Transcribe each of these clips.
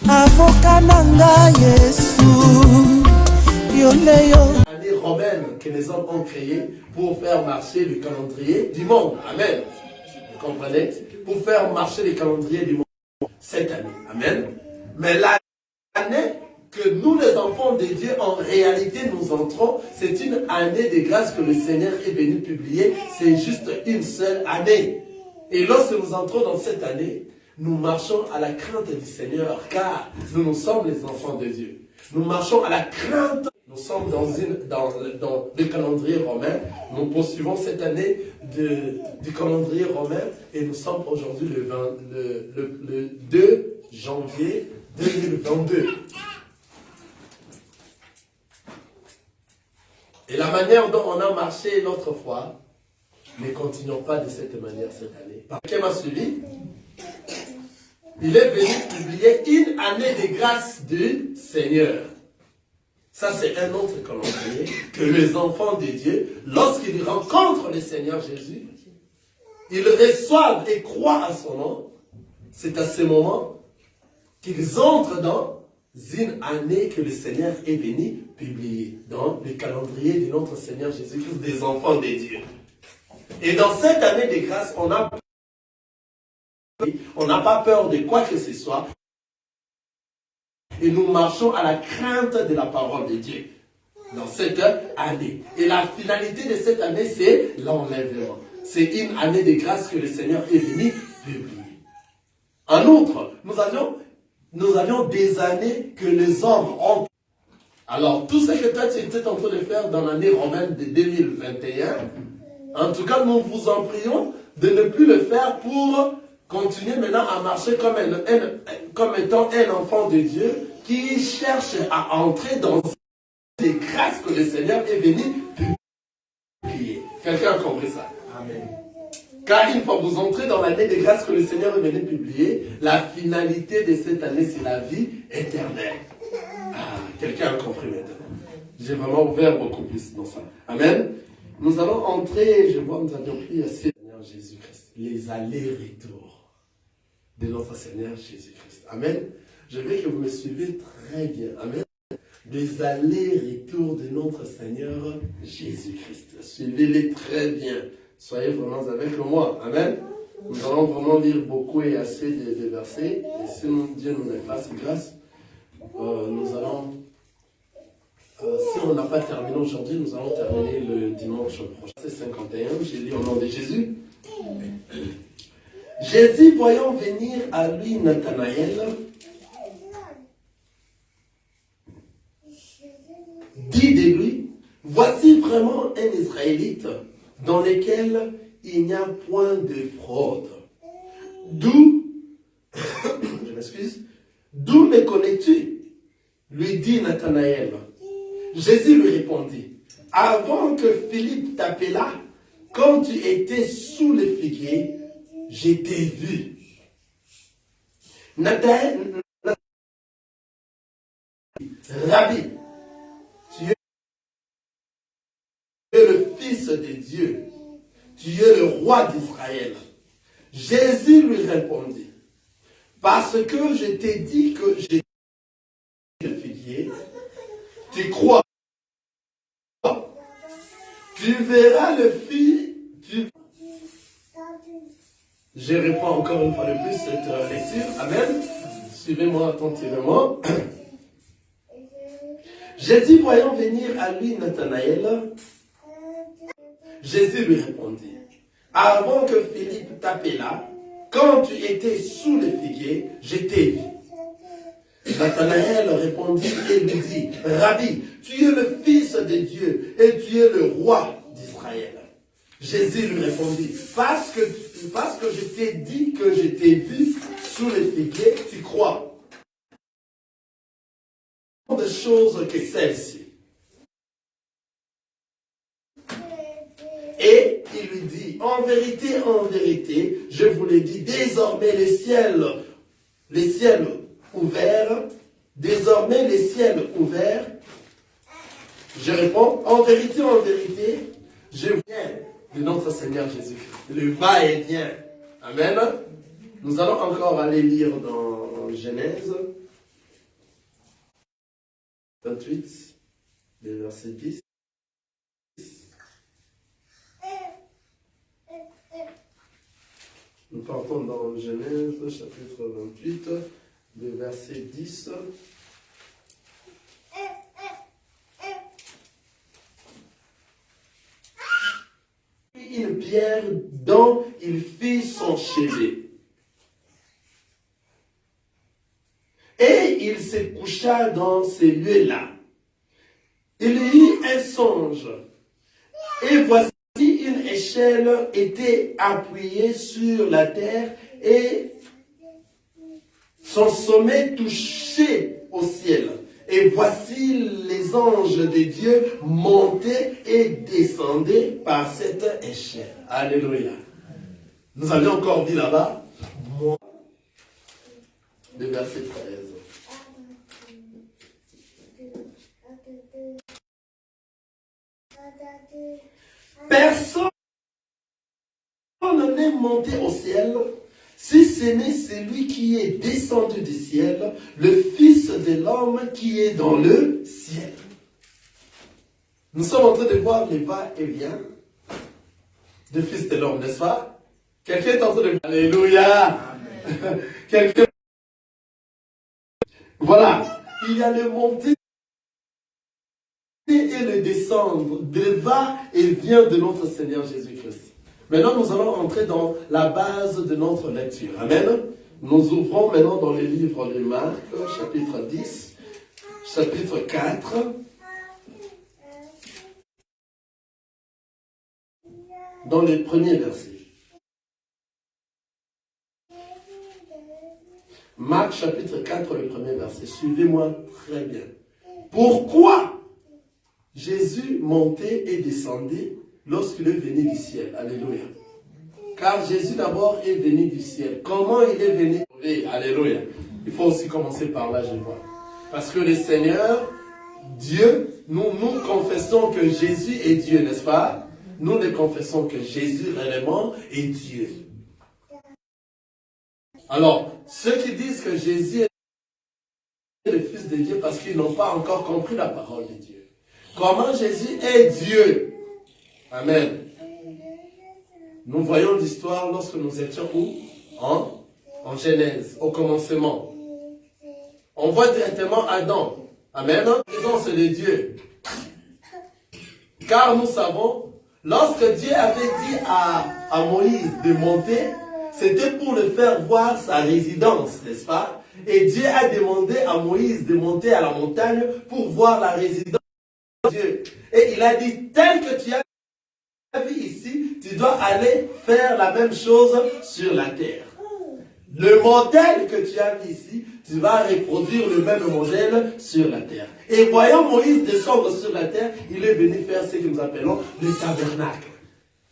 avocat nanga Yesu yoleyo. L'année romaine que les hommes ont créée pour faire marcher le calendrier du monde. Amen. Vous comprenez? Pour faire marcher le calendrier du monde cette année. Amen. Mais l'année que nous, les enfants de Dieu, en réalité, nous entrons, c'est une année de grâce que le Seigneur est venu publier. C'est juste une seule année. Et lorsque nous entrons dans cette année, nous marchons à la crainte du Seigneur, car nous sommes les enfants de Dieu. Nous marchons à la crainte. Nous sommes dans le calendrier romain. Nous poursuivons cette année du calendrier romain et nous sommes aujourd'hui le 2 janvier 2022. Et la manière dont on a marché l'autre fois, ne continuons pas de cette manière cette année. Quelqu'un m'a suivi? Il est venu publier une année de grâce du Seigneur. Ça, c'est un autre calendrier que les enfants de Dieu, lorsqu'ils rencontrent le Seigneur Jésus, ils reçoivent et croient à son nom. C'est à ce moment qu'ils entrent dans une année que le Seigneur est venu publier dans le calendrier de notre Seigneur Jésus-Christ, des enfants de Dieu. Et dans cette année de grâce, on n'a pas peur de quoi que ce soit. Et nous marchons à la crainte de la parole de Dieu dans cette année. Et la finalité de cette année, c'est l'enlèvement. C'est une année de grâce que le Seigneur est venu publier. En outre, nous avions des années que les hommes ont. Alors, tout ce que toi tu étais en train de faire dans l'année romaine de 2021, en tout cas, nous vous en prions de ne plus le faire pour continuer maintenant à marcher comme étant un enfant de Dieu qui cherche à entrer dans les grâces que le Seigneur est venu publier. Quelqu'un a compris ça? Amen. Car une fois que vous entrez dans l'année de grâce que le Seigneur est venu publier, la finalité de cette année, c'est la vie éternelle. Ah, quelqu'un a compris maintenant. J'ai vraiment ouvert beaucoup plus dans ça. Amen. Nous allons entrer, je vois, nous avions pris Seigneur Jésus-Christ, les allers-retours de notre Seigneur Jésus-Christ. Amen. Je veux que vous me suivez très bien. Amen. Les allers-retours de notre Seigneur Jésus-Christ. Suivez-les très bien. Soyez vraiment avec moi. Amen. Nous allons vraiment lire beaucoup et assez de versets. Et si Dieu nous fasse grâce, nous allons, si on n'a pas terminé aujourd'hui, nous allons terminer le dimanche prochain. C'est 51, j'ai lu au nom de Jésus. Jésus, voyant venir à lui Nathanaël, dit de lui, voici vraiment un Israélite dans lequel il n'y a point de fraude. D'où, je m'excuse, d'où me connais-tu? Lui dit Nathanaël. Jésus lui répondit, avant que Philippe t'appela, quand tu étais sous le figuier, je t'ai vu. Nathanaël, Rabbi, tu es le Fils de Dieu, tu es le roi d'Israël. Jésus lui répondit, parce que je t'ai dit que j'étais le figuier, tu crois. Tu verras le fils. Je réponds encore une fois de plus cette lecture. Amen. Suivez-moi attentivement. Jésus, voyant venir à lui Nathanaël, Jésus lui répondit, avant que Philippe t'appela, quand tu étais sous le figuier, je t'ai vu. Nathanaël répondit et lui dit, Rabbi, tu es le Fils de Dieu et tu es le roi d'Israël. Jésus lui répondit, parce que je t'ai dit que je t'ai vu sous le figuier, tu crois. De choses que celles-ci. Et il lui dit, en vérité, je vous l'ai dit, désormais les ciels ouverts, désormais les ciels ouverts. Je réponds, en vérité, je viens de notre Seigneur Jésus-Christ. Le va-et-vient. Amen. Nous allons encore aller lire dans Genèse. 28, le verset 10. Nous partons dans Genèse, chapitre 28, le verset 10. Une pierre dont il fit son chevet. Et il se coucha dans ces lieux-là. Il eut un songe. Et voici une échelle était appuyée sur la terre et son sommet touchait au ciel. Et voici les anges de Dieu montaient et descendaient par cette échelle. Alléluia. Nous avions encore dit là-bas, le verset 13. Personne n'est monté au ciel, si ce n'est celui qui est descendu du ciel, le Fils de l'homme qui est dans le ciel. Nous sommes en train de voir les va-et-vient du Fils de l'homme, n'est-ce pas? Quelqu'un est en train de... Alléluia! Quelqu'un... Voilà, il y a le monter et le descendre, le va-et-vient de notre Seigneur Jésus-Christ. Maintenant, nous allons entrer dans la base de notre lecture. Amen. Nous ouvrons maintenant dans le livre de Marc, chapitre 10, chapitre 4. Dans les premiers versets. Marc, chapitre 4, le premier verset. Suivez-moi très bien. Pourquoi Jésus montait et descendait lorsqu'il est venu du ciel? Alléluia. Car Jésus d'abord est venu du ciel. Comment il est venu? Alléluia. Il faut aussi commencer par là, je vois. Parce que le Seigneur, Dieu, nous confessons que Jésus est Dieu, n'est-ce pas? Nous ne confessons que Jésus réellement est Dieu. Alors, ceux qui disent que Jésus est le Fils de Dieu parce qu'ils n'ont pas encore compris la parole de Dieu. Comment Jésus est Dieu? Amen. Nous voyons l'histoire lorsque nous étions où? En Genèse, au commencement. On voit directement Adam. Amen. La présence de Dieu. Car nous savons, lorsque Dieu avait dit à Moïse de monter, c'était pour le faire voir sa résidence, n'est-ce pas? Et Dieu a demandé à Moïse de monter à la montagne pour voir la résidence de Dieu. Et il a dit, tel que tu as vu ici, tu dois aller faire la même chose sur la terre. Le modèle que tu as vu ici, tu vas reproduire le même modèle sur la terre. Et voyant Moïse descendre sur la terre, il est venu faire ce que nous appelons le tabernacle.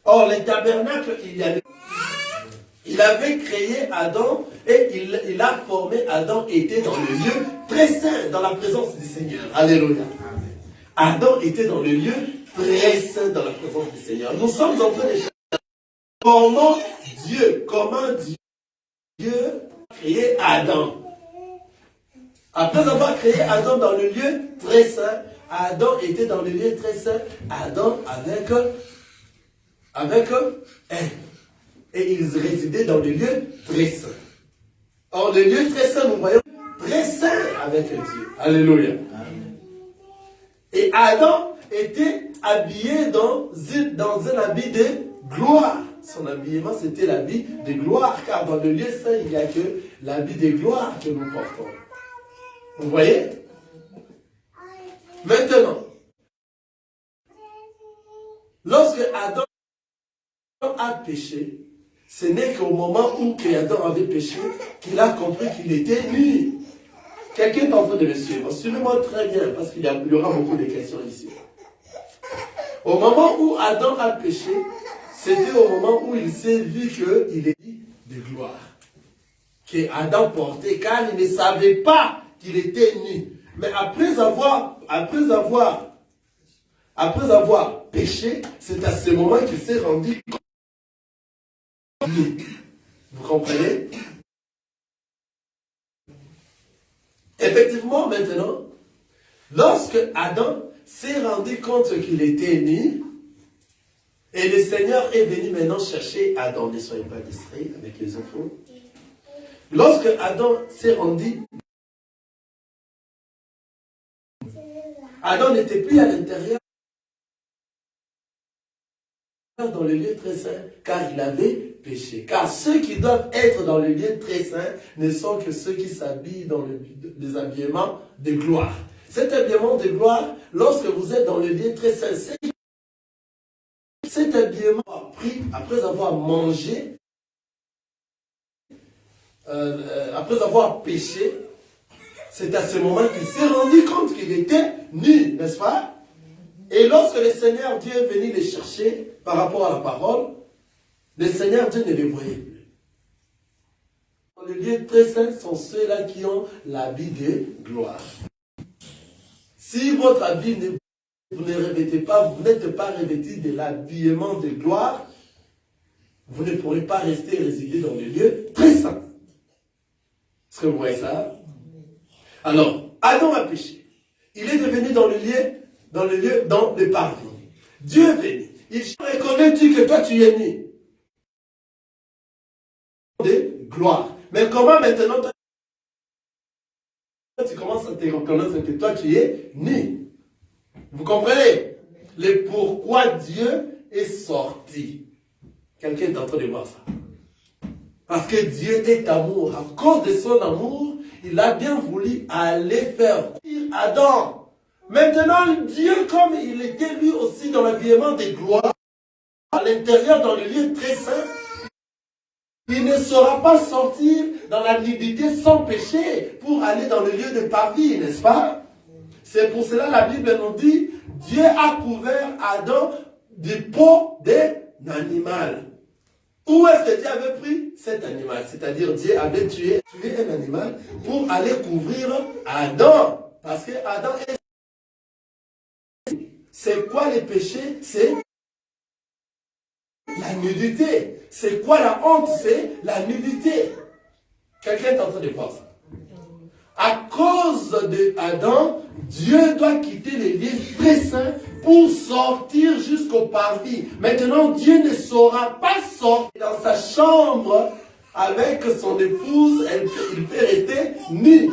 Or, le tabernacle, il avait créé Adam et il a formé Adam, était dans le lieu très saint, dans la présence du Seigneur. Alléluia. Adam était dans le lieu très saint, dans la présence du Seigneur. Nous sommes en train de chercher comment Dieu a créé Adam. Après avoir créé Adam dans le lieu très saint, Adam était dans le lieu très saint, Adam avec Ève. Et ils résidaient dans le lieu très saint. Or, le lieu très saint, nous voyons très saint avec Dieu. Alléluia. Amen. Et Adam était habillé dans un habit de gloire. Son habillement, c'était l'habit de gloire, car dans le lieu saint, il n'y a que l'habit de gloire que nous portons. Vous voyez? Maintenant, lorsque Adam a péché, ce n'est qu'au moment où Adam avait péché qu'il a compris qu'il était nu. Quelqu'un est en train de me suivre. Suivez-moi très bien, parce qu'il y aura beaucoup de questions ici. Au moment où Adam a péché, c'était au moment où il s'est vu qu'il est de gloire. Que Adam portait, car il ne savait pas qu'il était nu. Mais après avoir péché, c'est à ce moment qu'il s'est rendu compte. Vous comprenez? Effectivement, maintenant, Lorsque Adam s'est rendu compte qu'il était nu, et le Seigneur est venu maintenant chercher Adam. Ne soyez pas distraits avec les enfants. Lorsque Adam s'est rendu, Adam n'était plus à l'intérieur dans le lieu très saint, car il avait péché. Car ceux qui doivent être dans le lieu très saint ne sont que ceux qui s'habillent dans les habillements de gloire. Cet habillement de gloire, lorsque vous êtes dans le lieu très saint, cet habillement pris après avoir mangé, après avoir péché, c'est à ce moment qu'il s'est rendu compte qu'il était nu, n'est-ce pas? Et lorsque le Seigneur Dieu est venu les chercher par rapport à la parole, le Seigneur Dieu ne les voyait plus. Dans le lieu très saint sont ceux-là qui ont l'habit de gloire. Si votre habit vous ne revêtez pas, vous n'êtes pas revêtu de l'habillement de gloire, vous ne pourrez pas rester résider dans le lieu très saint. Est-ce que vous voyez ça? Alors, Adam a péché. Il est devenu dans le parvis. Dieu est venu. Il dit, reconnais-tu que toi tu es né de gloire. Mais comment maintenant tu commences à te reconnaître que toi tu es né? Vous comprenez? Le pourquoi Dieu est sorti. Quelqu'un est en train de voir ça. Parce que Dieu est amour. À cause de son amour, il a bien voulu aller faire Adam. Maintenant, Dieu, comme il était lui aussi dans l'habillement de gloire, à l'intérieur, dans le lieu très saint, il ne saura pas sortir dans la nudité sans péché pour aller dans le lieu de parvis, n'est-ce pas? C'est pour cela la Bible nous dit, Dieu a couvert Adam de peau d'animal. Où est-ce que Dieu avait pris cet animal? C'est-à-dire Dieu avait tué un animal pour aller couvrir Adam. Parce que Adam est... C'est quoi le péché? C'est la nudité. C'est quoi la honte? C'est la nudité. Quelqu'un est en train de voir ça. À cause d'Adam, Dieu doit quitter les lieux très saints pour sortir jusqu'au parvis. Maintenant, Dieu ne saura pas sortir dans sa chambre avec son épouse. Il peut rester nu.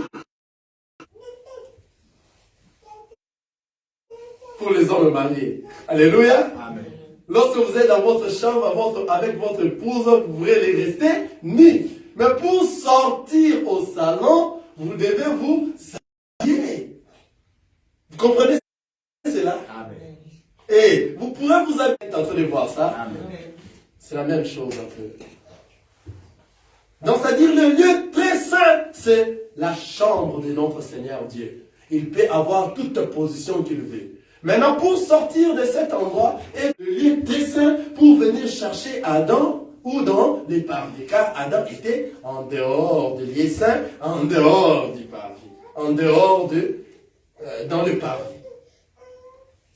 Pour les hommes mariés. Alléluia. Amen. Lorsque vous êtes dans votre chambre avec votre épouse, vous pourrez rester nus. Mais pour sortir au salon, vous devez vous habiller. Vous comprenez cela? Amen. Et vous pourrez vous habiller. En train de voir ça. Amen. C'est la même chose un peu. Donc, c'est-à-dire le lieu très saint, c'est la chambre de notre Seigneur Dieu. Il peut avoir toute position qu'il veut. Maintenant, pour sortir de cet endroit, et le lieu très saint pour venir chercher Adam ou dans les parvis. Car Adam était en dehors du lieu saint, en dehors du parvis, en dehors dans le parvis.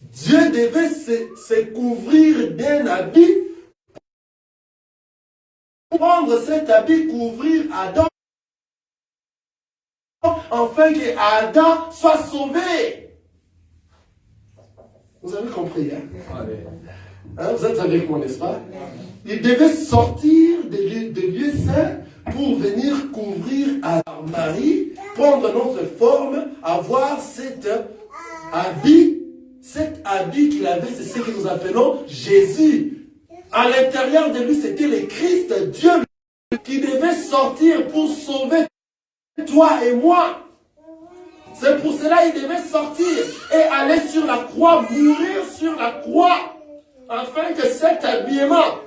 Dieu devait se couvrir d'un habit, prendre cet habit, couvrir Adam, afin que Adam soit sauvé. Vous avez compris, hein? Vous êtes avec moi, n'est-ce pas? Il devait sortir des lieux saints pour venir couvrir à Marie, prendre notre forme, avoir cet habit qu'il avait, c'est ce que nous appelons Jésus. À l'intérieur de lui, c'était le Christ, Dieu, qui devait sortir pour sauver toi et moi. C'est pour cela qu'il devait sortir et aller sur la croix, mourir sur la croix, afin que cet habillement,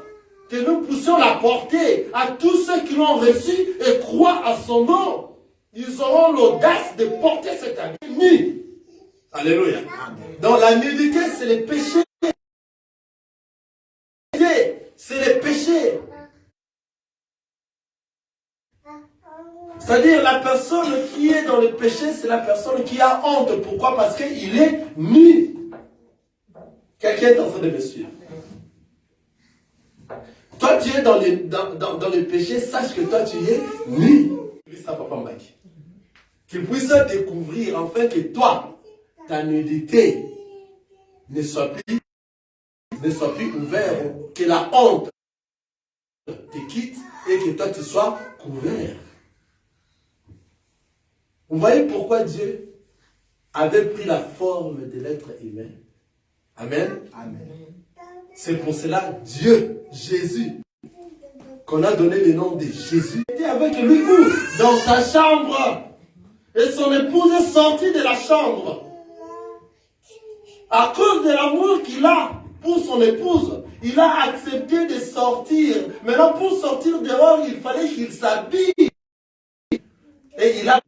que nous puissions l'apporter à tous ceux qui l'ont reçu et croient à son nom. Ils auront l'audace de porter cet habillement. Alléluia. Donc la nudité, c'est le péché. C'est le péché. C'est-à-dire la personne qui est dans le péché, c'est la personne qui a honte. Pourquoi? Parce qu'il est nu. Quelqu'un est en train de me suivre. Toi, tu es dans le péché, sache que toi, tu es nu. Dis ça, Papa Mbaki. Qu'il puisse découvrir, enfin, que toi, ta nudité ne soit plus ouverte, que la honte te quitte et que toi tu sois couvert. Vous voyez pourquoi Dieu avait pris la forme de l'être humain. Amen. Amen. C'est pour cela Dieu, Jésus, qu'on a donné le nom de Jésus, était avec lui où? Dans sa chambre. Et son épouse est sortie de la chambre. À cause de l'amour qu'il a pour son épouse, il a accepté de sortir. Maintenant, pour sortir dehors, il fallait qu'il s'habille. Et il a...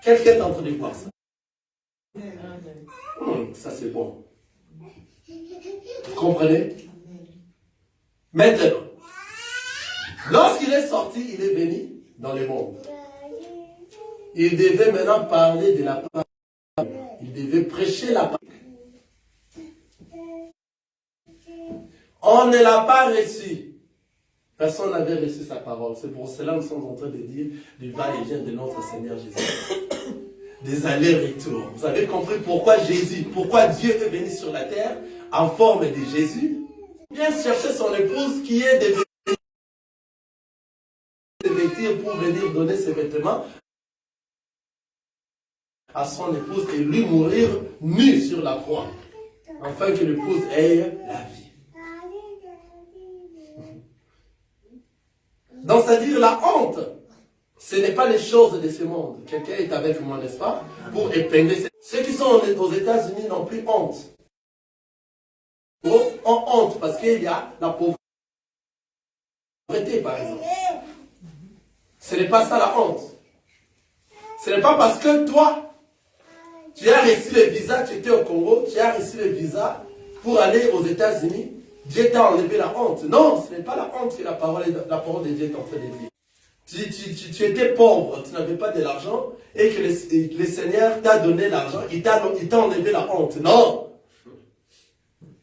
Quelqu'un est en train de voir ça. Ça c'est bon. Vous comprenez? Maintenant, lorsqu'il est sorti, il est venu dans le monde. Il devait maintenant parler de la parole. Il devait prêcher la parole. On ne l'a pas reçu. Personne n'avait reçu sa parole. C'est pour cela que nous sommes en train de dire du va-et-vient de notre Seigneur Jésus. Des allers-retours. Vous avez compris pourquoi Jésus, pourquoi Dieu est venu sur la terre en forme de Jésus? Il vient chercher son épouse qui est devenue vêtir pour venir donner ses vêtements à son épouse et lui mourir nu sur la croix, afin que l'épouse ait la vie. Donc, c'est-à-dire la honte, ce n'est pas les choses de ce monde. Quelqu'un est avec moi, n'est-ce pas? Pour épingler. Ceux qui sont aux États-Unis n'ont plus honte. Ont honte parce qu'il y a la pauvreté, par exemple. Ce n'est pas ça la honte. Ce n'est pas parce que toi, tu as reçu le visa, tu étais au Congo, tu as reçu le visa pour aller aux États-Unis, Dieu t'a enlevé la honte. Non, ce n'est pas la honte que la parole de Dieu est en train de dire. Tu étais pauvre, tu n'avais pas de l'argent, et que le Seigneur t'a donné l'argent, il t'a enlevé la honte. Non!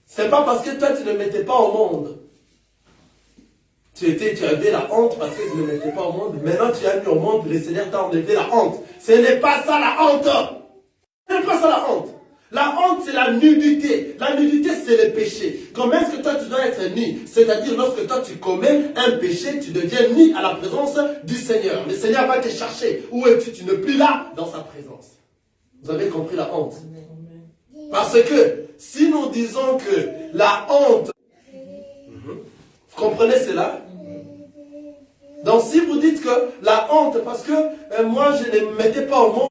Ce n'est pas parce que toi tu ne mettais pas au monde. Tu avais la honte parce que tu ne mettais pas au monde. Maintenant tu as mis au monde, le Seigneur t'a enlevé la honte. Ce n'est pas ça la honte! Ce n'est pas ça la honte. La honte, c'est la nudité. La nudité, c'est le péché. Comment est-ce que toi, tu dois être nu? C'est-à-dire, lorsque toi, tu commets un péché, tu deviens nu à la présence du Seigneur. Le Seigneur va te chercher. Où es-tu? Tu n'es plus là, dans sa présence. Vous avez compris la honte? Parce que, si nous disons que la honte, vous comprenez cela? Donc, si vous dites que la honte, parce que moi, je ne me mettais pas au monde,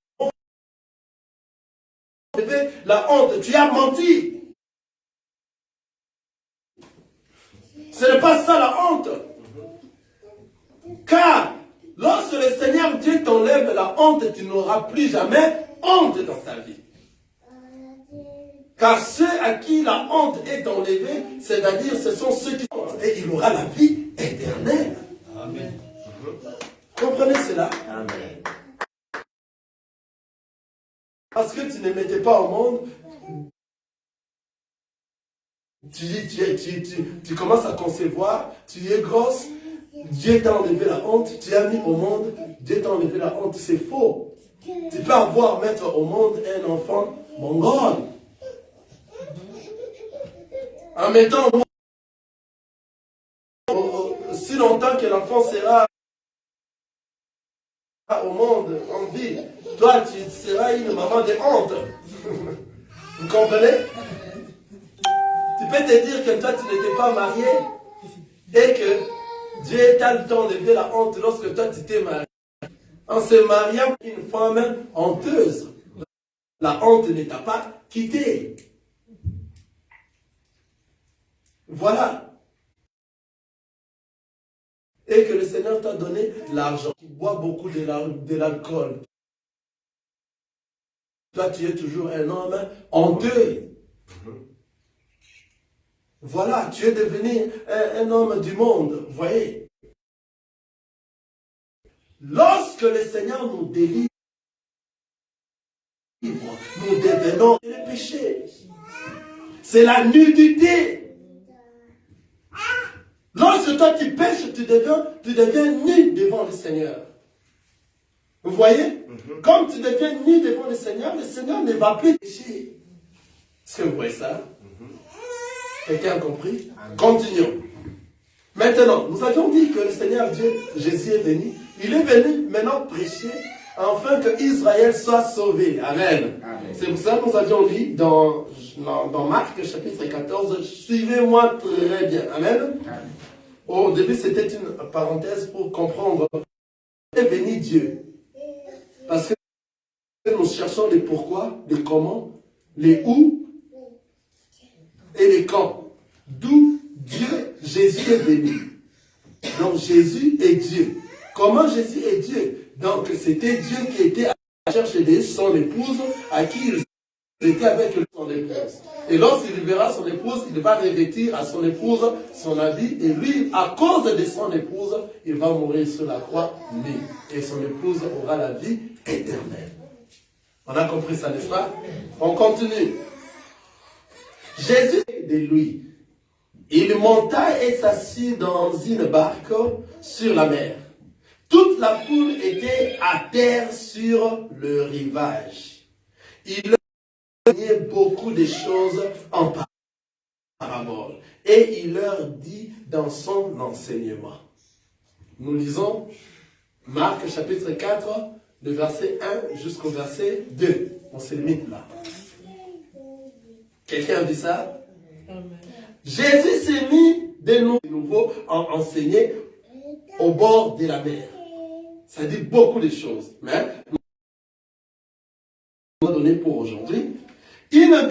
la honte, tu as menti. Ce n'est pas ça la honte. Car lorsque le Seigneur Dieu t'enlève la honte, tu n'auras plus jamais honte dans ta vie. Car ceux à qui la honte est enlevée, c'est-à-dire ce sont ceux qui honte, et il aura la vie éternelle. Amen. Comprenez cela? Amen. Parce que tu ne mettais pas au monde, tu commences à concevoir, tu es grosse, Dieu t'a enlevé la honte, tu as mis au monde, Dieu t'a enlevé la honte, c'est faux. Tu peux mettre au monde un enfant mongol. En mettant si longtemps que l'enfant sera au monde, en vie, toi tu seras une maman de honte. Vous comprenez? Tu peux te dire que toi tu n'étais pas marié et que Dieu t'a enlevé la honte lorsque toi tu t'es marié. En se mariant une femme honteuse, la honte ne t'a pas quitté. Voilà. Et que le Seigneur t'a donné l'argent. Tu bois beaucoup de l'alcool. Toi, tu es toujours un homme honteux. Voilà, tu es devenu un homme du monde. Vous voyez. Lorsque le Seigneur nous délivre, nous devenons les péchés. C'est la nudité. Lorsque toi tu pêches, tu deviens nu devant le Seigneur. Vous voyez? Comme tu deviens nu devant le Seigneur ne va plus pécher. Est-ce que vous voyez ça? Quelqu'un a compris? Continuons. Maintenant, nous avions dit que le Seigneur Dieu, Jésus est venu. Il est venu maintenant prêcher afin que Israël soit sauvé. Amen. C'est pour ça que nous avions dit dans Marc chapitre 14, suivez-moi très bien. Amen. Au début, c'était une parenthèse pour comprendre est venu Dieu. Parce que nous cherchons les pourquoi, les comment, les où et les quand. D'où Dieu, Jésus est venu. Donc Jésus est Dieu. Comment Jésus est Dieu? Donc c'était Dieu qui était à la recherche de son épouse, à qui il était avec son épouse. Et lorsqu'il verra son épouse, il va revêtir à son épouse son habit. Et lui, à cause de son épouse, il va mourir sur la croix nu. Et son épouse aura la vie éternelle. On a compris ça, n'est-ce pas? On continue. Jésus de lui. Il monta et s'assit dans une barque sur la mer. Toute la foule était à terre sur le rivage. Il enseignait beaucoup de choses en parabole. Et il leur dit dans son enseignement. Nous lisons Marc chapitre 4, le verset 1 jusqu'au verset 2. On se limite là. Quelqu'un a dit ça? Jésus s'est mis de nouveau à enseigner au bord de la mer. Ça dit beaucoup de choses. Mais nous allons donner pour aujourd'hui. Une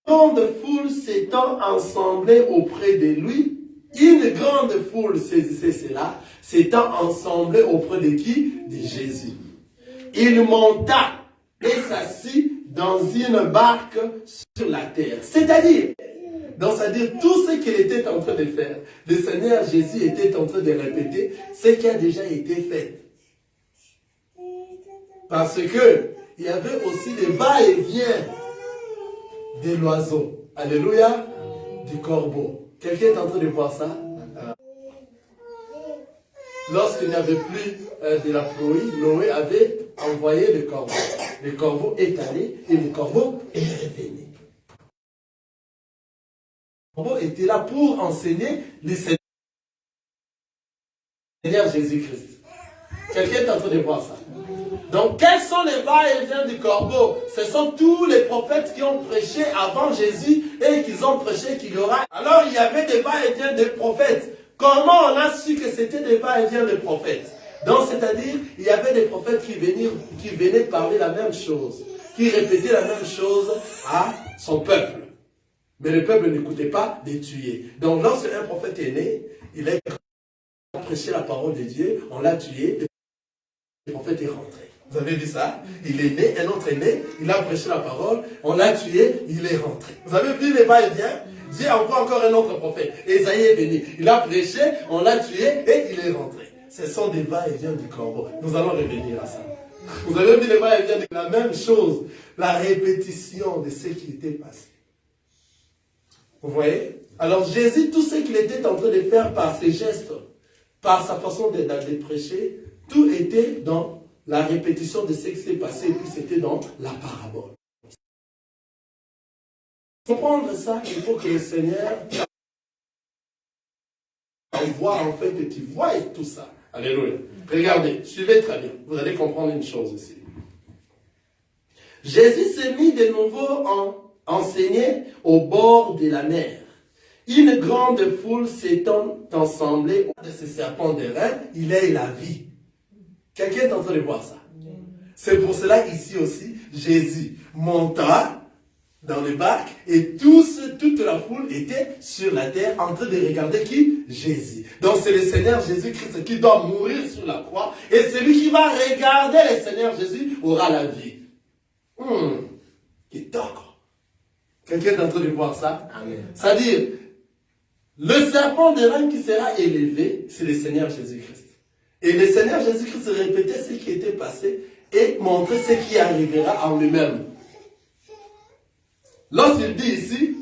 grande foule s'étant assemblée auprès de lui. Une grande foule, saisissez cela, s'étant assemblée auprès de qui? De Jésus. Il monta et s'assit dans une barque sur la terre. C'est-à-dire tout ce qu'il était en train de faire, le Seigneur Jésus était en train de répéter ce qui a déjà été fait. Parce que il y avait aussi des va-et-vient de l'oiseau. Alléluia, du corbeau. Quelqu'un est en train de voir ça? Lorsqu'il n'y avait plus de la pluie, Noé avait envoyé le corbeau. Le corbeau est allé et le corbeau est revenu. Le corbeau était là pour enseigner le Seigneur Jésus-Christ. Quelqu'un est en train de voir ça? Donc, quels sont les va-et-vient du corbeau? Ce sont tous les prophètes qui ont prêché avant Jésus et qui ont prêché qu'il y aura. Alors, il y avait des va-et-vient des prophètes. Comment on a su que c'était des va-et-vient des prophètes? Donc, c'est-à-dire, il y avait des prophètes qui venaient parler la même chose, qui répétaient la même chose à son peuple. Mais le peuple n'écoutait pas, les tuer. Donc, lorsque un prophète est né, il a prêché la parole de Dieu, on l'a tué, le prophète est rentré. Vous avez vu ça? Il est né, un autre est né, il a prêché la parole, on l'a tué, il est rentré. Vous avez vu les va-et-vient? Dieu envoie encore un autre prophète. Esaïe est venu, il a prêché, on l'a tué et il est rentré. Ce sont des va-et-vient du corbeau. Nous allons revenir à ça. Vous avez vu les va-et-vient de la même chose, la répétition de ce qui était passé. Vous voyez? Alors Jésus, tout ce qu'il était en train de faire par ses gestes, par sa façon de prêcher, tout était dans la répétition de ce qui s'est passé, et puis c'était dans la parabole. Pour comprendre ça, il faut que le Seigneur envoie en fait que tu vois tout ça. Alléluia. Regardez, suivez très bien. Vous allez comprendre une chose ici. Jésus s'est mis de nouveau à enseigner au bord de la mer. Une grande foule s'étant assemblée de ce serpent d'airain, il est la vie. Quelqu'un est en train de voir ça. C'est pour cela ici aussi, Jésus monta dans le barque et toute la foule était sur la terre en train de regarder qui? Jésus. Donc c'est le Seigneur Jésus-Christ qui doit mourir sur la croix et celui qui va regarder le Seigneur Jésus aura la vie. Quelqu'un est en train de voir ça? C'est-à-dire, le serpent d'airain qui sera élevé, c'est le Seigneur Jésus-Christ. Et le Seigneur Jésus-Christ répétait ce qui était passé et montrait ce qui arrivera en lui-même. Lorsqu'il dit ici,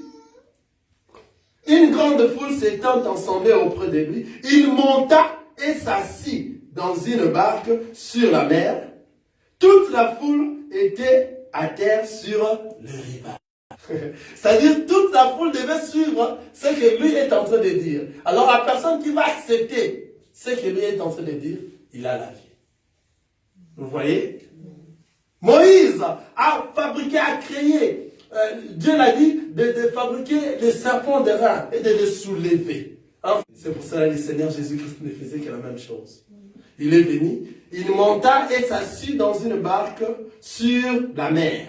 une grande foule s'étant assemblée auprès de lui, il monta et s'assit dans une barque sur la mer. Toute la foule était à terre sur le rivage. C'est-à-dire toute la foule devait suivre ce que lui est en train de dire. Alors la personne qui va accepter ce que lui est en train de dire, il a la vie. Vous voyez? Moïse a fabriqué, a créé, Dieu l'a dit, de fabriquer les serpents de rein et de les soulever. Hein? C'est pour cela que le Seigneur Jésus-Christ ne faisait que la même chose. Il est venu, il monta et s'assit dans une barque sur la mer.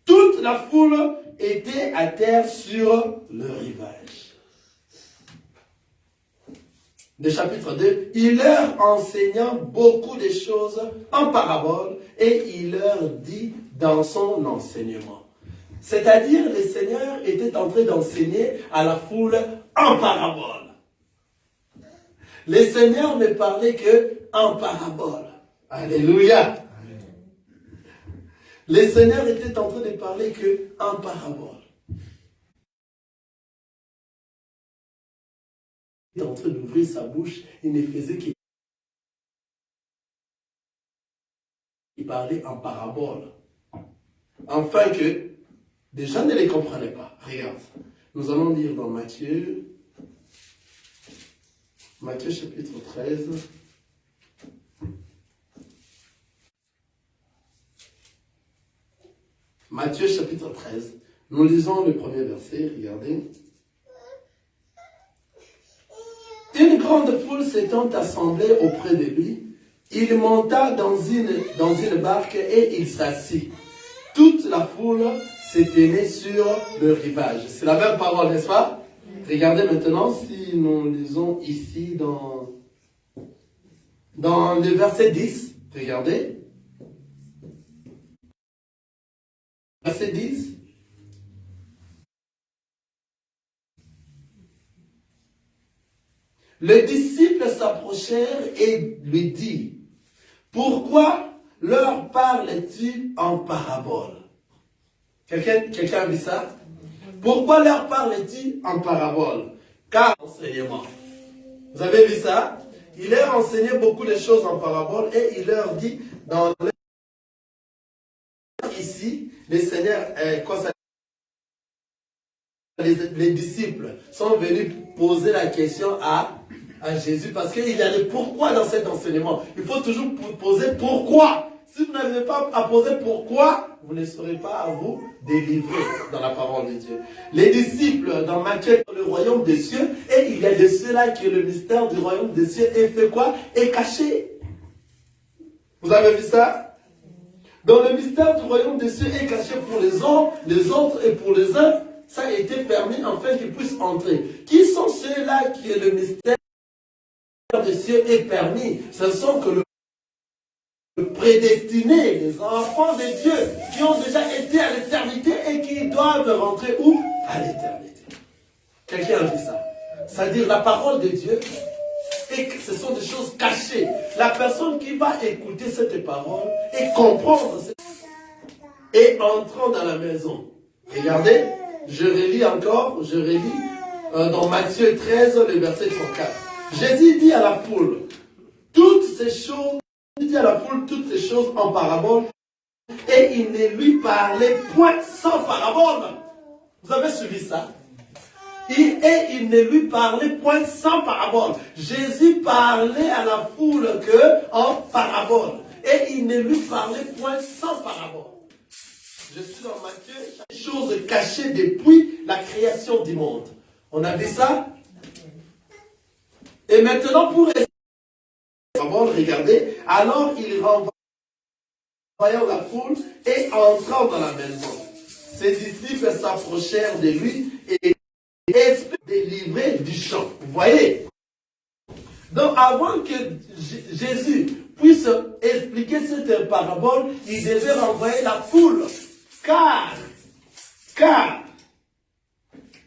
Toute la foule était à terre sur le rivage. Le chapitre 2, il leur enseigna beaucoup de choses en parabole et il leur dit dans son enseignement. C'est-à-dire, le Seigneur était en train d'enseigner à la foule en parabole. Le Seigneur ne parlait que en parabole. Alléluia. Le Seigneur était en train de parler que en parabole. Il était en train d'ouvrir sa bouche, il ne faisait qu'il parlait en parabole. Afin que des gens ne les comprenaient pas. Regarde, nous allons lire dans Matthieu chapitre 13. Matthieu chapitre 13. Nous lisons le premier verset, regardez. Une grande foule s'étant assemblée auprès de lui, il monta dans une barque et il s'assit. Toute la foule s'éteignait sur le rivage. C'est la même parole, n'est-ce pas? Regardez maintenant si nous lisons ici dans le verset 10. Regardez. Verset 10. Les disciples s'approchèrent et lui dirent, pourquoi leur parles-tu en parabole? Quelqu'un a vu ça? Pourquoi leur parles-tu en parabole? Car enseignement. Vous avez vu ça? Il leur enseignait beaucoup de choses en parabole et il leur dit, ici, les seigneurs, les disciples sont venus poser la question à Jésus parce qu'il y a le pourquoi dans cet enseignement. Il faut toujours poser pourquoi. Si vous n'arrivez pas à poser pourquoi, vous ne serez pas à vous délivrer dans la parole de Dieu. Les disciples, dans Matthieu, le royaume des cieux, et il y a de ceux-là que le mystère du royaume des cieux est fait quoi? Est caché. Vous avez vu ça? Dans le mystère du royaume des cieux est caché pour les uns, les autres et pour les uns, ça a été permis afin qu'ils puissent entrer. Qui sont ceux-là qui est le mystère des cieux est permis? Ce sont que le prédestinés, les enfants de Dieu, qui ont déjà été à l'éternité et qui doivent rentrer où? À l'éternité. Quelqu'un a dit ça. C'est-à-dire la parole de Dieu, et que ce sont des choses cachées. La personne qui va écouter cette parole et comprendre et entrant dans la maison. Regardez, je relis encore, dans Matthieu 13, le verset 34. Jésus dit à la foule, toutes ces choses en parabole, et il ne lui parlait point sans parabole. Vous avez suivi ça? Et il ne lui parlait point sans parabole. Jésus parlait à la foule que en parabole. Et il ne lui parlait point sans parabole. Je suis dans Matthieu, chose cachée depuis la création du monde. On a vu ça? Et maintenant, pour regardez, alors il renvoya la foule et entrant dans la maison. Ses disciples s'approchèrent de lui et délivrés du champ. Vous voyez? Donc avant que Jésus puisse expliquer cette parabole, il devait renvoyer la foule. Car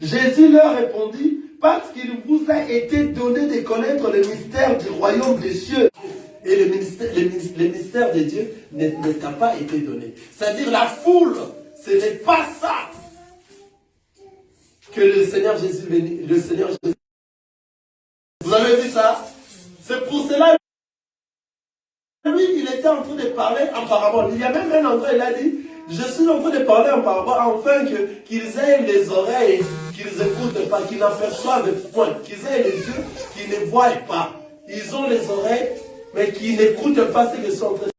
Jésus leur répondit, parce qu'il vous a été donné de connaître le mystère du royaume des cieux. Et le mystère de Dieu ne t'a pas été donné. C'est-à-dire la foule, ce n'est pas ça que le Seigneur Jésus Vous avez vu ça? C'est pour cela était en train de parler en parabole. Il y a même un endroit, il a dit, je suis en train de parler en parabole afin qu'ils aient les oreilles, qu'ils n'écoutent pas, qu'ils n'aperçoivent point, qu'ils aient les yeux, qu'ils ne voient pas. Ils ont les oreilles, mais qui n'écoutent pas ce que sont en train de